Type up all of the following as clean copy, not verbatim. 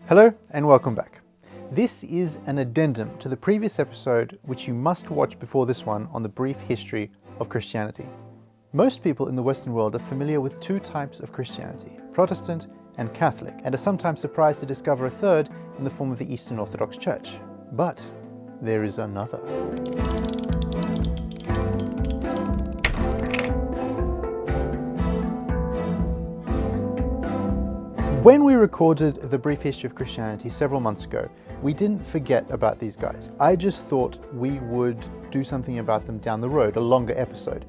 Hello and welcome back. This is an addendum to the previous episode which you must watch before this one on the brief history of Christianity. Most people in the Western world are familiar with two types of Christianity, Protestant and Catholic, and are sometimes surprised to discover a third in the form of the Eastern Orthodox Church. But there is another. When we recorded the brief history of Christianity several months ago, we didn't forget about these guys. I just thought we would do something about them down the road, a longer episode.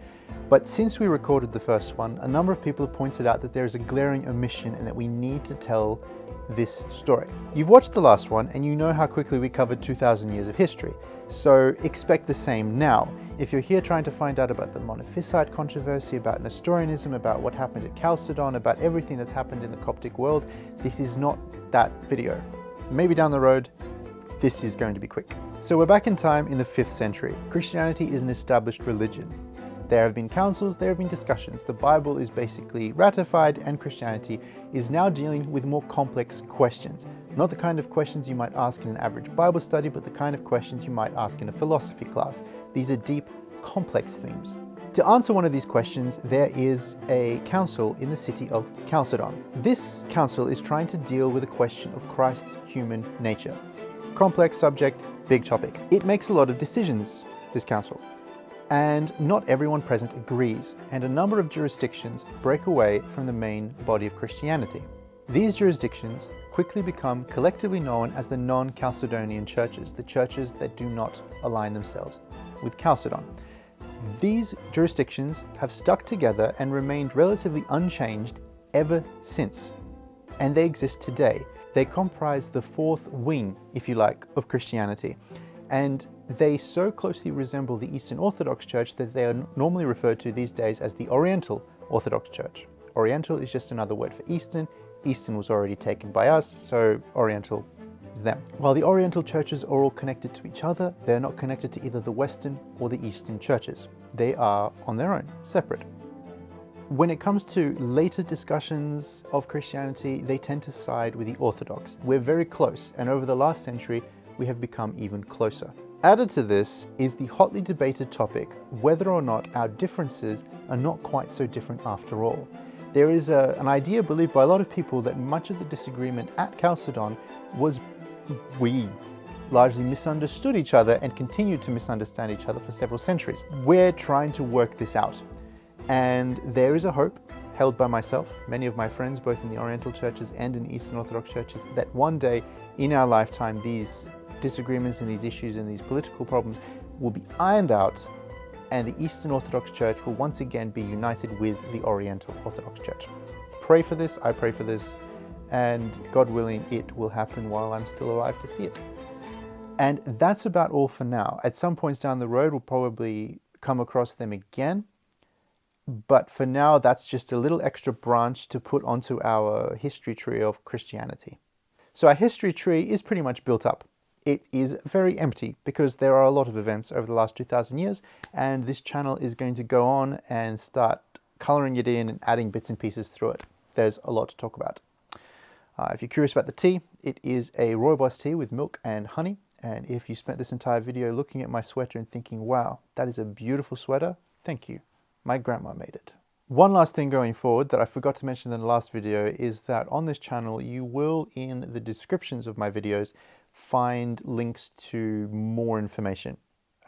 But since we recorded the first one, a number of people have pointed out that there is a glaring omission and that we need to tell this story. You've watched the last one and you know how quickly we covered 2,000 years of history. So expect the same now. If you're here trying to find out about the Monophysite controversy, about Nestorianism, about what happened at Chalcedon, about everything that's happened in the Coptic world, this is not that video. Maybe down the road, this is going to be quick. So we're back in time in the 5th century. Christianity is an established religion. There have been councils, there have been discussions. The Bible is basically ratified and Christianity is now dealing with more complex questions. Not the kind of questions you might ask in an average Bible study, but the kind of questions you might ask in a philosophy class. These are deep, complex themes. To answer one of these questions, there is a council in the city of Chalcedon. This council is trying to deal with the question of Christ's human nature. Complex subject, big topic. It makes a lot of decisions, this council. And not everyone present agrees, and a number of jurisdictions break away from the main body of Christianity. These jurisdictions quickly become collectively known as the non-Chalcedonian churches, the churches that do not align themselves with Chalcedon. These jurisdictions have stuck together and remained relatively unchanged ever since, and they exist today. They comprise the fourth wing, if you like, of Christianity, and they so closely resemble the Eastern Orthodox Church that they are normally referred to these days as the Oriental Orthodox Church. Oriental is just another word for Eastern. Eastern was already taken by us, so Oriental is them. While the Oriental churches are all connected to each other, they're not connected to either the Western or the Eastern churches. They are on their own, separate. When it comes to later discussions of Christianity, they tend to side with the Orthodox. We're very close, and over the last century, we have become even closer. Added to this is the hotly debated topic whether or not our differences are not quite so different after all. There is an idea believed by a lot of people that much of the disagreement at Chalcedon was we largely misunderstood each other and continued to misunderstand each other for several centuries. We're trying to work this out, and there is a hope held by myself, many of my friends, both in the Oriental churches and in the Eastern Orthodox churches, that one day in our lifetime these disagreements and these issues and these political problems will be ironed out, and the Eastern Orthodox Church will once again be united with the Oriental Orthodox Church. Pray for this, I pray for this, and God willing, it will happen while I'm still alive to see it. And that's about all for now. At some points down the road, we'll probably come across them again, but for now, that's just a little extra branch to put onto our history tree of Christianity. So our history tree is pretty much built up. It is very empty because there are a lot of events over the last 2,000 years, and this channel is going to go on and start coloring it in and adding bits and pieces through it. There's a lot to talk about. If you're curious about the tea, it is a rooibos tea with milk and honey. And if you spent this entire video looking at my sweater and thinking, wow, that is a beautiful sweater, thank you. My grandma made it. One last thing going forward that I forgot to mention in the last video is that on this channel, you will, in the descriptions of my videos, find links to more information.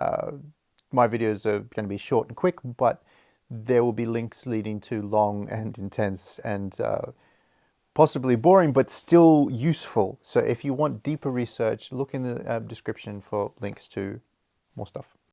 My videos are going to be short and quick, but there will be links leading to long and intense and possibly boring, but still useful. So if you want deeper research, look in the description for links to more stuff.